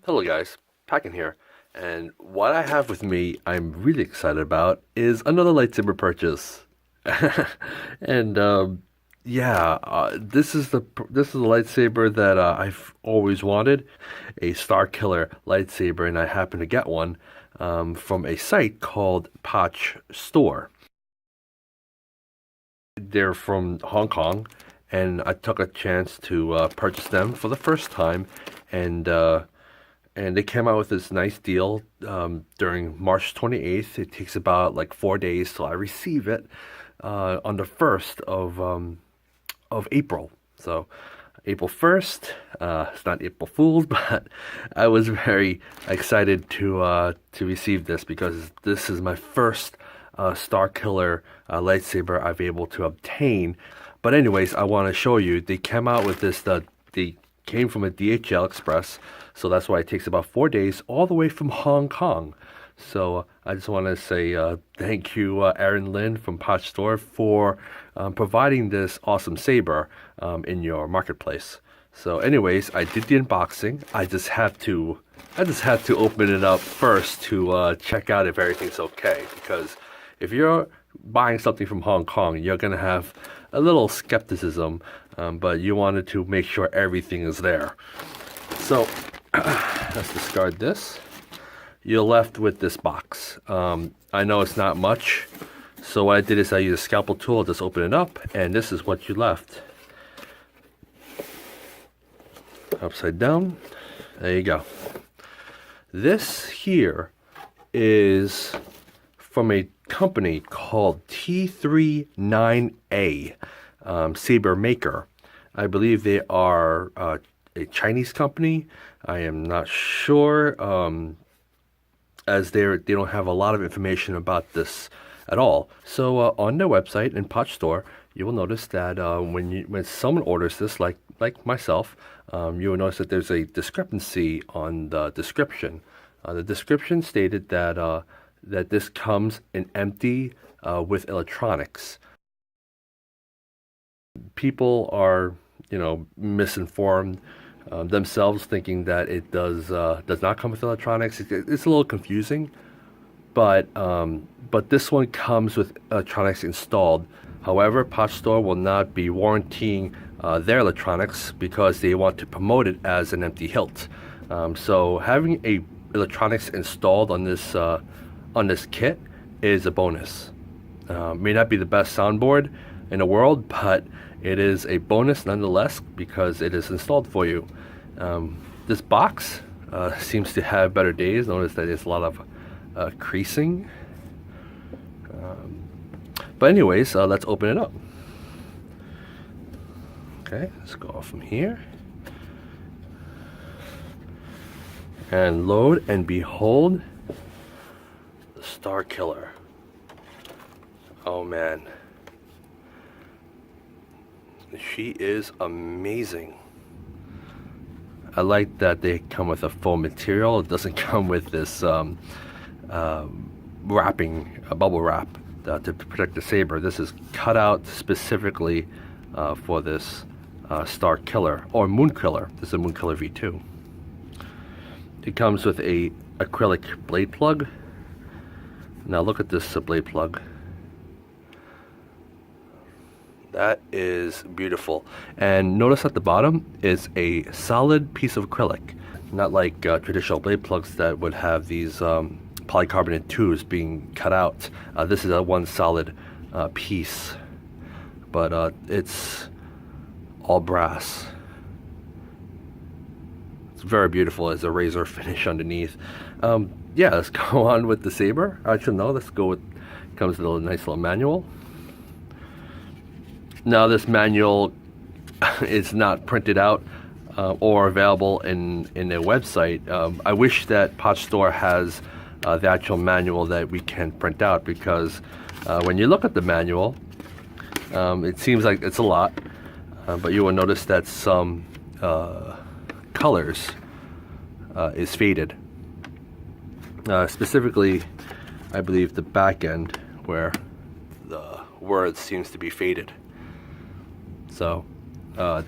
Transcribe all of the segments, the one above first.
Hello guys, Packin here, and what I have with me I'm really excited about is another lightsaber purchase. and yeah, this is the lightsaber that I've always wanted, a Starkiller lightsaber, and I happened to get one from a site called Pach Store. They're from Hong Kong, and I took a chance to purchase them for the first time, and and they came out with this nice deal during March 28th. It takes about like 4 days till I receive it on the 1st of April. So April 1st, it's not April Fool's, but I was very excited to receive this because this is my first Starkiller lightsaber I've able to obtain. But anyways, I want to show you. They came out with this. They came from a DHL Express, so that's why it takes about 4 days, all the way from Hong Kong. So I just want to say thank you, Aaron Lin from Pach Store, for providing this awesome saber in your marketplace. So anyways, I did the unboxing. I just had to open it up first to check out if everything's okay, because if you're buying something from Hong Kong, you're gonna have a little skepticism, but you wanted to make sure everything is there. So let's discard this. You're left with this box. I know it's not much, so what I did is I used a scalpel tool, just open it up, and this is what you left. Upside down. There you go. This here is from a company called T39A Sabermaker. I believe they are a Chinese company. I am not sure, as they don't have a lot of information about this at all. So on their website in Pach Store, you will notice that when someone orders this, like myself, you will notice that there's a discrepancy on the description. The description stated that that this comes in empty with electronics. People are, misinformed themselves, thinking that it does not come with electronics. It's a little confusing, but this one comes with electronics installed. However, Pach Store will not be warranting their electronics because they want to promote it as an empty hilt. So having a electronics installed on this kit is a bonus. May not be the best soundboard in the world, but it is a bonus nonetheless because it is installed for you. This box seems to have better days. Notice that there's a lot of creasing. But anyways, let's open it up. Okay, let's go from here. And load, and behold, the Starkiller. Oh man. She is amazing. I like that they come with a foam material. It doesn't come with this wrapping, a bubble wrap to protect the saber. This is cut out specifically for this Starkiller, or Moonkiller. This is a Moonkiller V2. It comes with a acrylic blade plug. Now look at this blade plug. That is beautiful. And notice at the bottom is a solid piece of acrylic, not like traditional blade plugs that would have these polycarbonate tubes being cut out. This is a one solid piece, but it's all brass. It's very beautiful as a razor finish underneath. Yeah, let's go on with the saber. Actually, no, let's go with, comes with a nice little manual. Now this manual is not printed out or available in their website. I wish that Pach Store has the actual manual that we can print out, because when you look at the manual, it seems like it's a lot, but you will notice that some colors is faded. Specifically, I believe the back end where the word seems to be faded. So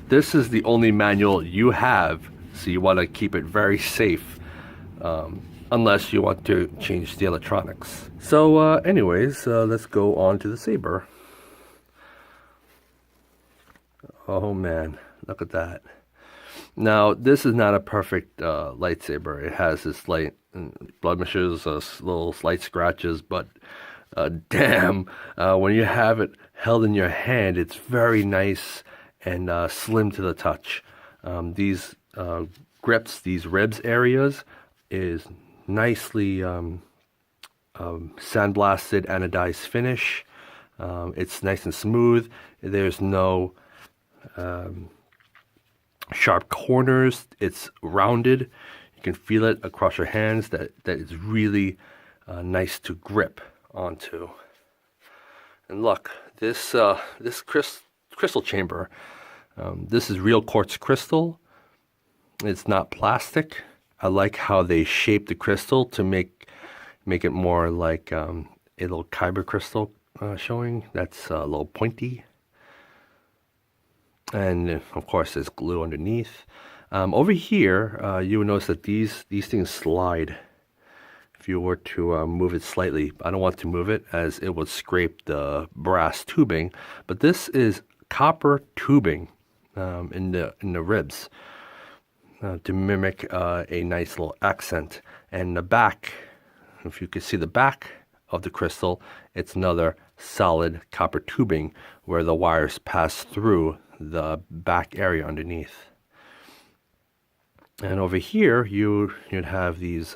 this is the only manual you have, so you want to keep it very safe unless you want to change the electronics. So anyways, let's go on to the Saber. Oh man, look at that. Now, this is not a perfect lightsaber. It has this slight blemishes, little slight scratches, but damn, when you have it held in your hand, it's very nice and slim to the touch. These grips, these ribs areas, is nicely sandblasted, anodized finish. It's nice and smooth. There's no sharp corners. It's rounded. You can feel it across your hands. That is really nice to grip onto. And look, this crystal chamber. This is real quartz crystal. It's not plastic. I like how they shape the crystal to make it more like a little Kaiburr crystal showing. That's a little pointy. And of course there's glue underneath. Over here, you will notice that these things slide. If you were to move it slightly, I don't want to move it as it would scrape the brass tubing. But this is copper tubing in the ribs to mimic a nice little accent. And the back, if you can see the back of the crystal, it's another solid copper tubing where the wires pass through the back area underneath. And over here you'd have these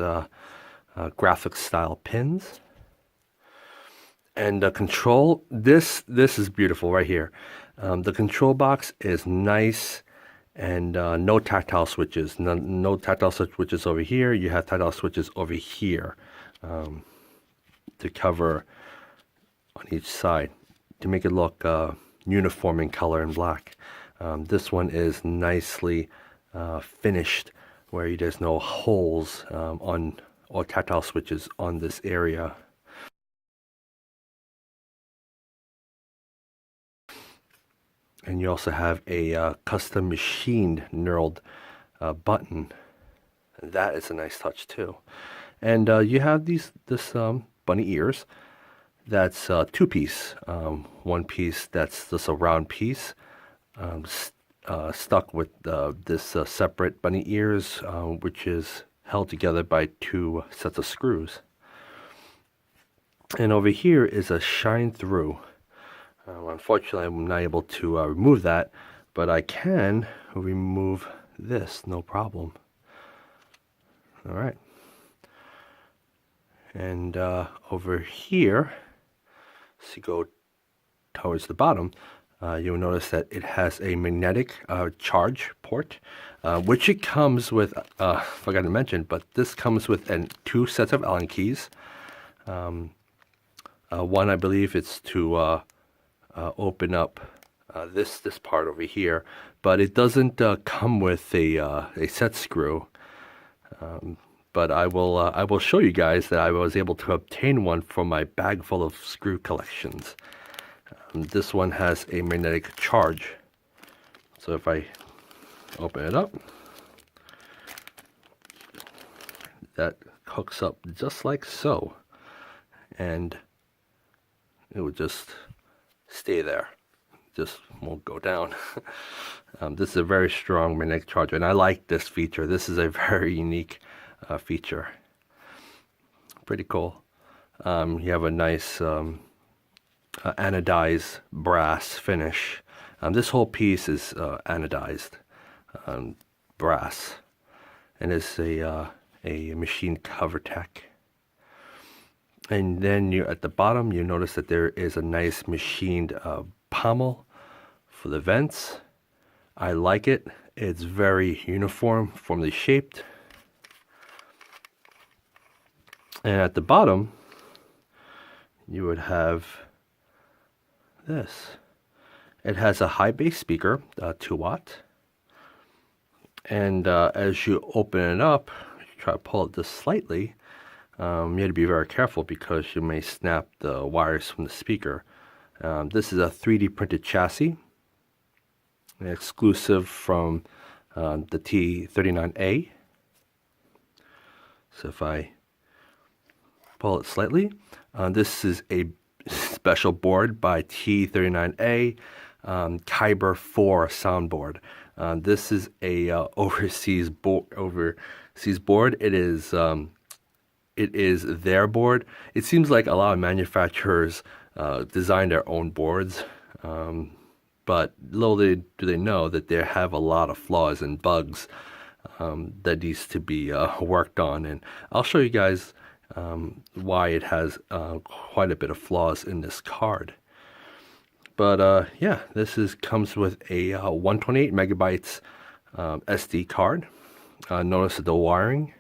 graphic style pins. And the control, this is beautiful right here. The control box is nice and no tactile switches. No tactile switches over here. You have tactile switches over here to cover on each side to make it look uniform in color and black. This one is nicely finished where there's no holes on or tactile switches on this area. And you also have a custom machined knurled button. And that is a nice touch too. And you have this bunny ears. That's two-piece. One piece that's just a round piece stuck with this separate bunny ears, which is held together by two sets of screws. And over here is a shine through. Unfortunately, I'm not able to remove that, but I can remove this, no problem. All right. And over here, as you go towards the bottom, you'll notice that it has a magnetic charge port, which it comes with, forgot to mention, but this comes with two sets of Allen keys. One, I believe it's to open up this part over here, but it doesn't come with a set screw. But I will show you guys that I was able to obtain one from my bag full of screw collections. This one has a magnetic charge. So if I open it up, that hooks up just like so. And it would just stay there. Just won't go down. This is a very strong magnetic charge, and I like this feature. This is a very unique feature. Pretty cool. You have a nice anodized brass finish. This whole piece is anodized brass, and it's a machine cover tech. And then you at the bottom, you notice that there is a nice machined pommel for the vents. I like it. It's very uniformly shaped. And at the bottom, you would have this. It has a high bass speaker, 2 watt. And as you open it up, you try to pull it just slightly, you have to be very careful because you may snap the wires from the speaker. This is a 3D printed chassis, exclusive from the T39A. So if I pull it slightly, this is a special board by T39A Kaiburr IV Soundboard. This is a overseas board. It is their board. It seems like a lot of manufacturers design their own boards, but little do they know that they have a lot of flaws and bugs that needs to be worked on. And I'll show you guys why it has quite a bit of flaws in this card. But yeah, comes with a 128 megabytes SD card. Notice that the wiring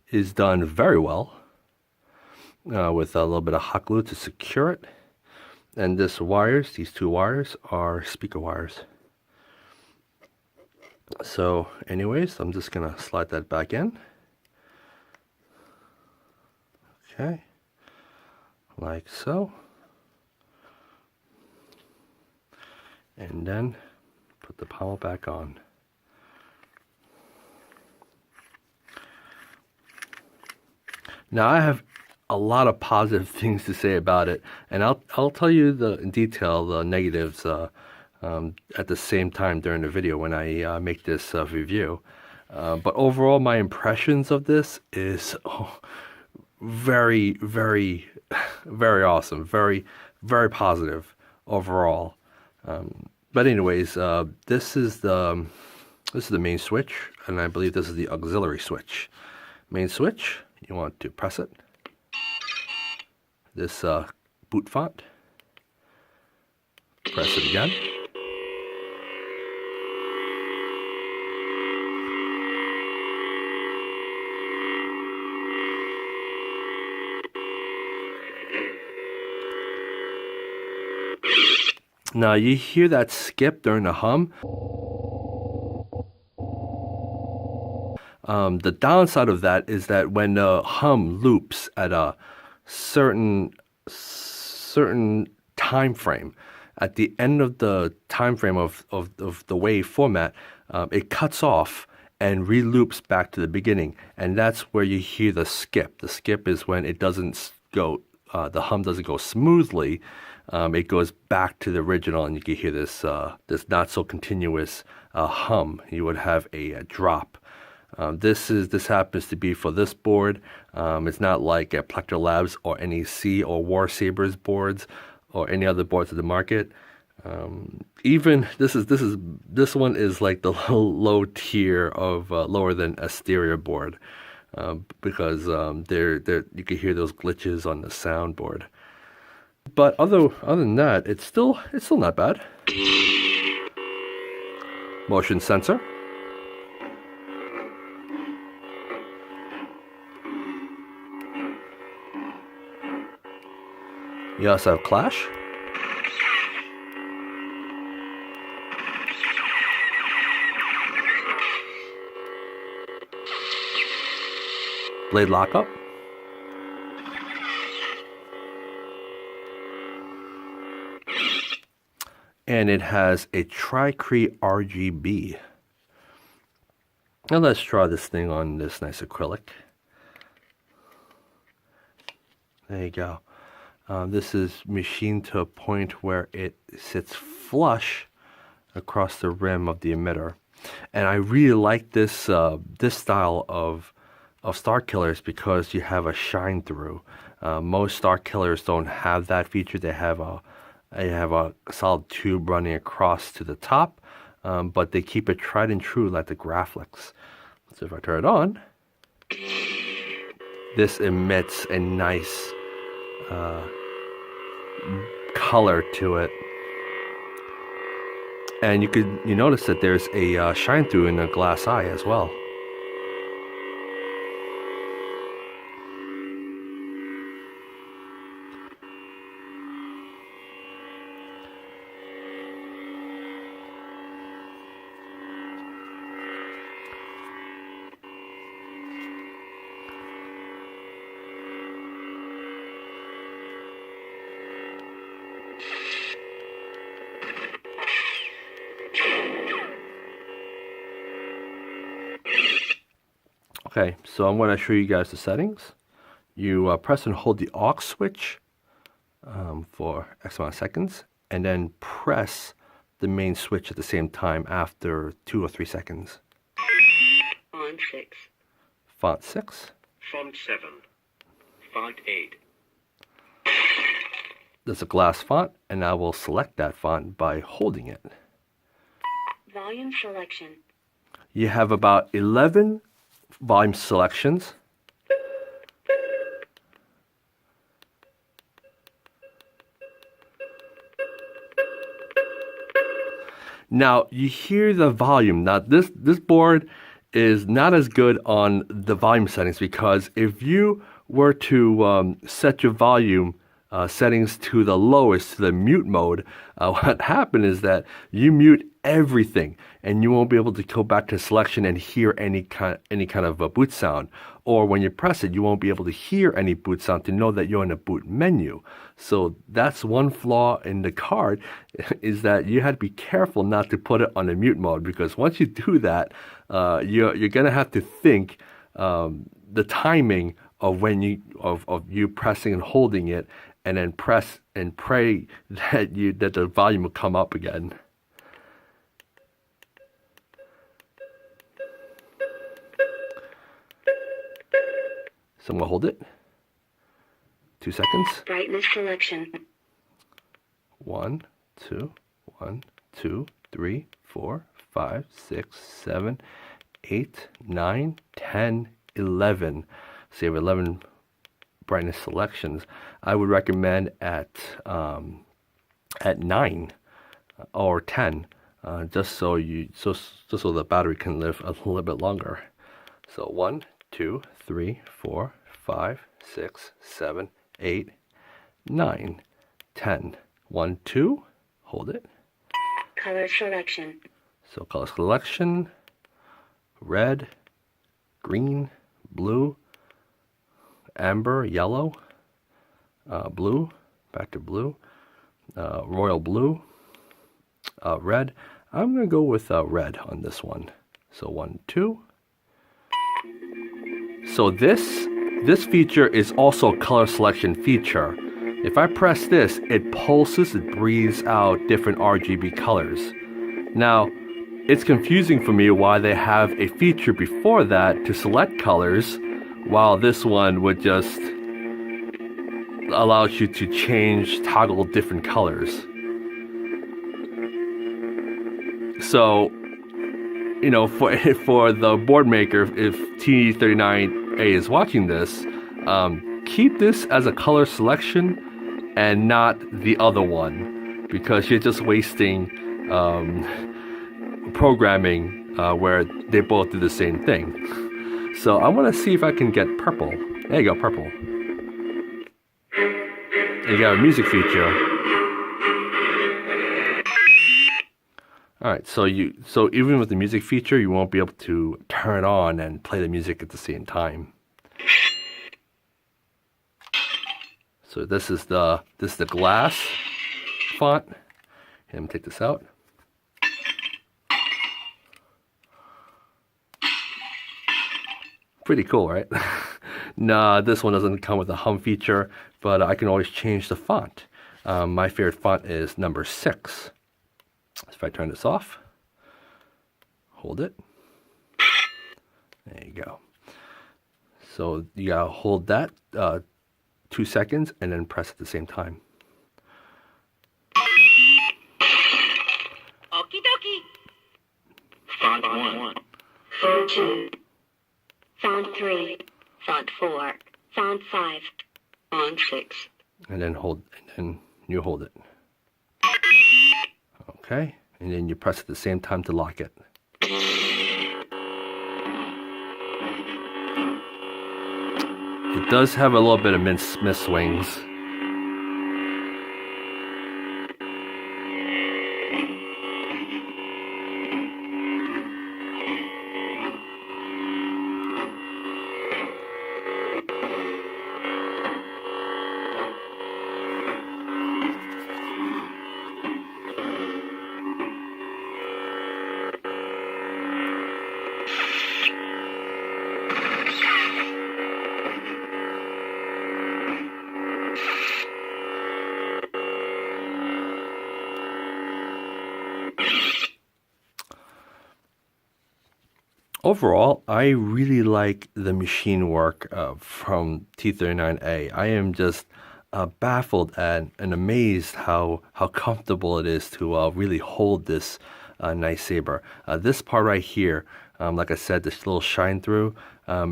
is done very well with a little bit of hot glue to secure it. And these two wires are speaker wires. So anyways, I'm just gonna slide that back in. Okay, like so. And then put the pommel back on. Now I have a lot of positive things to say about it, and I'll tell you in detail the negatives at the same time during the video when I make this review. But overall, my impressions of this is very, very, very awesome, very, very positive overall. But anyways, this is the main switch, and I believe this is the auxiliary switch. Main switch, you want to press it. This boot font. Press it again. Now you hear that skip during the hum. The downside of that is that when the hum loops at a certain time frame, at the end of the time frame of the wave format, it cuts off and re-loops back to the beginning, and that's where you hear the skip. The skip is when it doesn't go, the hum doesn't go smoothly. It goes back to the original, and you can hear this not so continuous hum. You would have a drop. This happens to be for this board. It's not like a Plector Labs or NEC or War Sabers boards or any other boards of the market. Even this one is like the low tier of lower than a stereo board because you can hear those glitches on the soundboard. But other than that, it's still not bad. Motion sensor. You also have clash. Blade lockup. And it has a Tricrete RGB. Now let's try this thing on this nice acrylic. There you go. This is machined to a point where it sits flush across the rim of the emitter. And I really like this style of starkillers because you have a shine through. Most starkillers don't have that feature. They have a solid tube running across to the top, but they keep it tried and true like the Graphics. So if I turn it on, this emits a nice color to it, and you notice that there's a shine through in the glass eye as well. Okay, so I'm going to show you guys the settings. You press and hold the aux switch for X amount of seconds, and then press the main switch at the same time after 2 or 3 seconds. Font 6. Font 6. Font 7. Font 8. There's a glass font, and I will select that font by holding it. Volume selection. You have about 11 volume selections. Now you hear the volume. Now this board is not as good on the volume settings, because if you were to set your volume settings to the lowest, to the mute mode, what happened is that you mute everything, and you won't be able to go back to selection and hear any kind of a boot sound. Or when you press it, you won't be able to hear any boot sound to know that you're in a boot menu. So that's one flaw in the card, is that you had to be careful not to put it on a mute mode, because once you do that, you're gonna have to think the timing of when you pressing and holding it, and then press and pray that the volume will come up again. So I'm gonna hold it. 2 seconds. Brightness selection. 1, 2, 1, 2, 3, 4, 5, 6, 7, 8, 9, 10, 11. So you have 11 brightness selections. I would recommend at 9 or 10, just so the battery can live a little bit longer. So 1, 2, 3, 4, 5, 6, 7, 8, 9, 10. 1, 2, hold it. Color selection. So color selection: red, green, blue, amber, yellow, blue, back to blue, royal blue, red. I'm going to go with red on this one. So 1, 2. So this feature is also a color selection feature. If I press this, it pulses, it breathes out different RGB colors. Now, it's confusing for me why they have a feature before that to select colors, while this one would just allows you to toggle different colors. So, you know, for the board maker, if T39A is watching this, keep this as a color selection and not the other one, because you're just wasting programming where they both do the same thing. So I want to see if I can get purple. There you go, purple. And you got a music feature. All right, so even with the music feature, you won't be able to turn on and play the music at the same time. So this is the glass font. Let me take this out. Pretty cool, right? Nah, this one doesn't come with a hum feature, but I can always change the font. My favorite font is number 6. So if I turn this off, hold it. There you go. So you gotta hold that 2 seconds and then press at the same time. Okie dokie. Font 1. Font 2. Font 3. Font 4. Font 5. Font 6. And then you hold it. Okay, and then you press at the same time to lock it. It does have a little bit of miss swings. Overall, I really like the machine work from T39A. I am just baffled and amazed how comfortable it is to really hold this nice saber. This part right here, like I said, this little shine through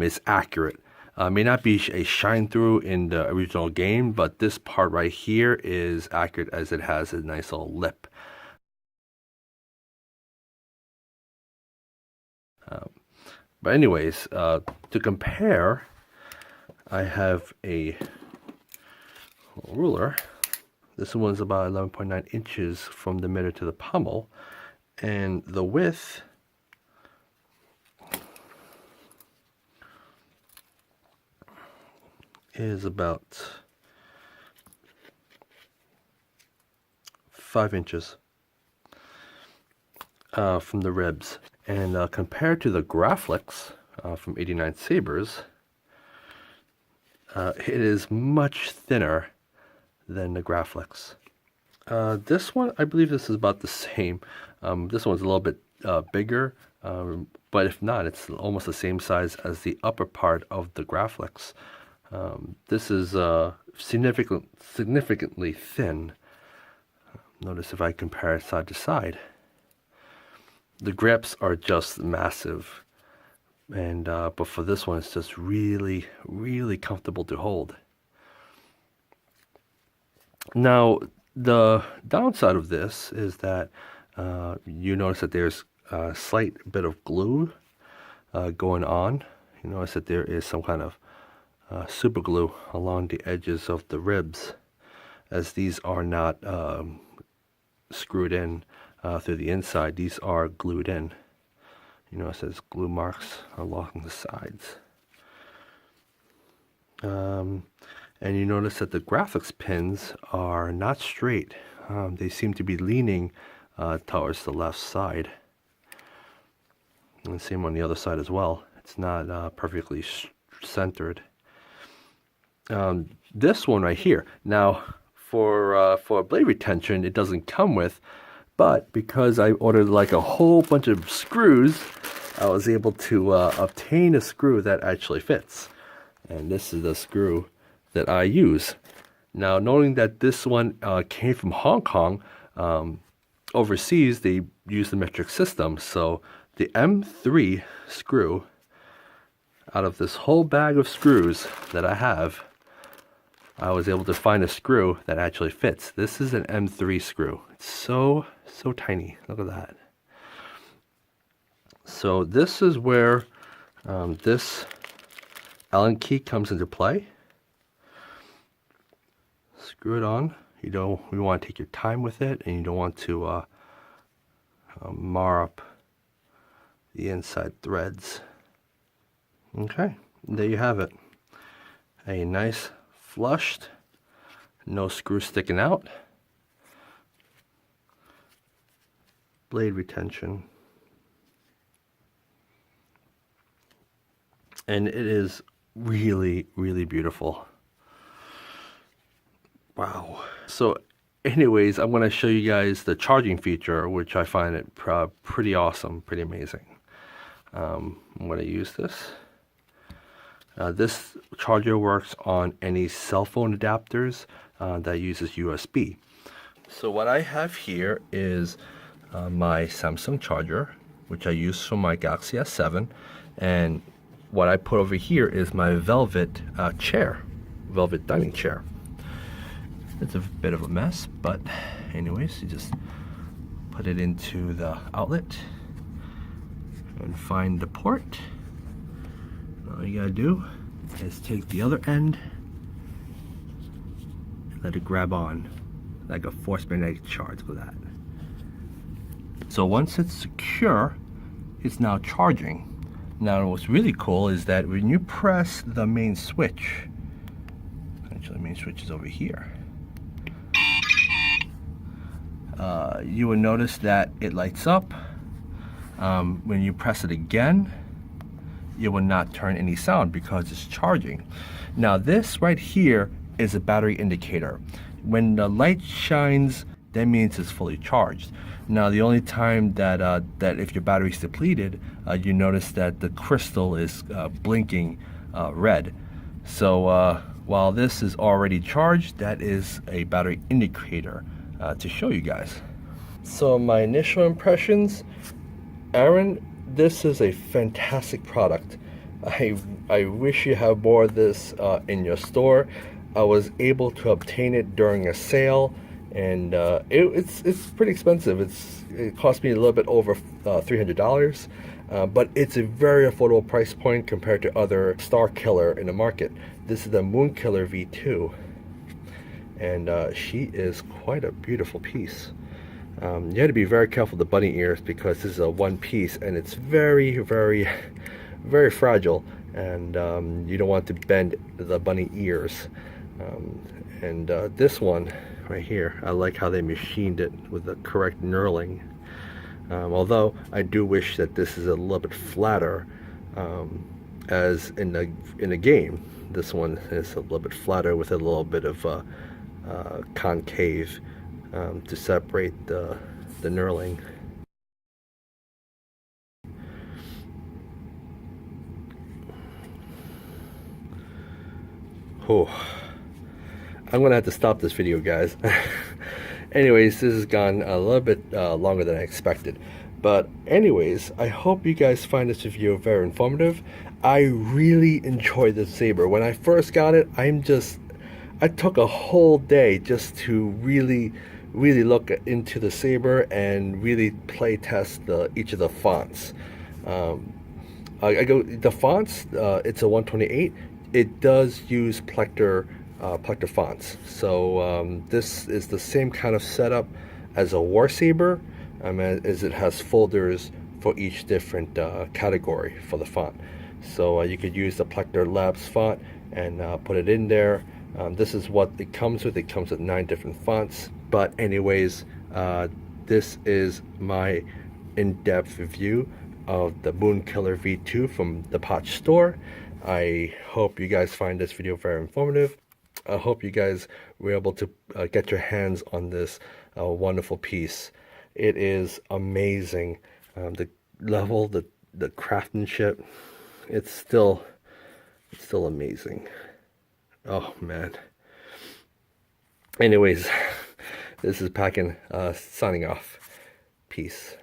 is accurate. May not be a shine through in the original game, but this part right here is accurate as it has a nice little lip. But anyways, to compare, I have a ruler. This one's about 11.9 inches from the middle to the pommel, and the width is about 5 inches from the ribs. And compared to the Graflex from 89 Sabers, it is much thinner than the Graflex. This one, I believe this is about the same. This one's a little bit bigger, but if not, it's almost the same size as the upper part of the Graflex. This is significantly thin. Notice if I compare it side to side. The grips are just massive, and but for this one, it's just really, really comfortable to hold. Now, the downside of this is that you notice that there's a slight bit of glue going on. You notice that there is some kind of super glue along the edges of the ribs, as these are not screwed in through the inside. These are glued in. You know, it says glue marks along the sides. And you notice that the graphics pins are not straight. They seem to be leaning towards the left side. And same on the other side as well. It's not perfectly centered. This one right here. Now, for blade retention, it doesn't come with. But because I ordered like a whole bunch of screws, I was able to obtain a screw that actually fits. And this is the screw that I use. Now, knowing that this one came from Hong Kong, overseas they use the metric system. So the M3 screw, out of this whole bag of screws that I have, I was able to find a screw that actually fits. This is an M3 screw. It's so tiny. Look at that. So this is where this Allen key comes into play. Screw it on. You want to take your time with it, and you don't want to mar up the inside threads. Okay, there you have it. A nice flushed, no screw sticking out, blade retention, and it is really, really beautiful. Wow. So anyways, I'm going to show you guys the charging feature, which I find it pretty awesome, pretty amazing. I'm going to use this. This charger works on any cell phone adapters that uses USB. So what I have here is my Samsung charger, which I use for my Galaxy S7, and what I put over here is my velvet velvet dining chair. It's a bit of a mess, but anyways, you just put it into the outlet and find the port. All you gotta do is take the other end and let it grab on like a forced magnetic charge with that. So once it's secure, it's now charging. Now what's really cool is that when you press the main switch, actually the main switch is over here, you will notice that it lights up. When you press it again, it will not turn any sound because it's charging. Now this right here is a battery indicator. When the light shines that means it's fully charged. Now, the only time that that if your battery's depleted, you notice that the crystal is blinking red. So while this is already charged, that is a battery indicator to show you guys. So my initial impressions, Aaron, this is a fantastic product. I wish you had more of this in your store. I was able to obtain it during a sale, and it's pretty expensive. It cost me a little bit over $300, but it's a very affordable price point compared to other starkiller in the market. This is the Moonkiller V2, and she is quite a beautiful piece. You have to be very careful with the bunny ears because this is a one piece and it's very, very, very fragile, and you don't want to bend the bunny ears. This one right here, I like how they machined it with the correct knurling. Although I do wish that this is a little bit flatter, as in the game. This one is a little bit flatter with a little bit of concave to separate the knurling. Oh, I'm gonna have to stop this video, guys. Anyways, this has gone a little bit longer than I expected. But anyways, I hope you guys find this video very informative. I really enjoyed this saber. When I first got it, I took a whole day just to really look into the saber and really play test each of the fonts. The fonts, it's a 128. It does use Plector fonts. So this is the same kind of setup as a war saber, as it has folders for each different category for the font. So you could use the Plector Labs font and put it in there. This is what it comes with. It comes with 9 different fonts. But anyways, this is my in-depth review of the Moonkiller V2 from the Pach Store. I hope you guys find this video very informative. I hope you guys were able to get your hands on this wonderful piece. It is amazing. The level, the craftsmanship, it's still amazing. Oh man. Anyways, this is Packin signing off. Peace.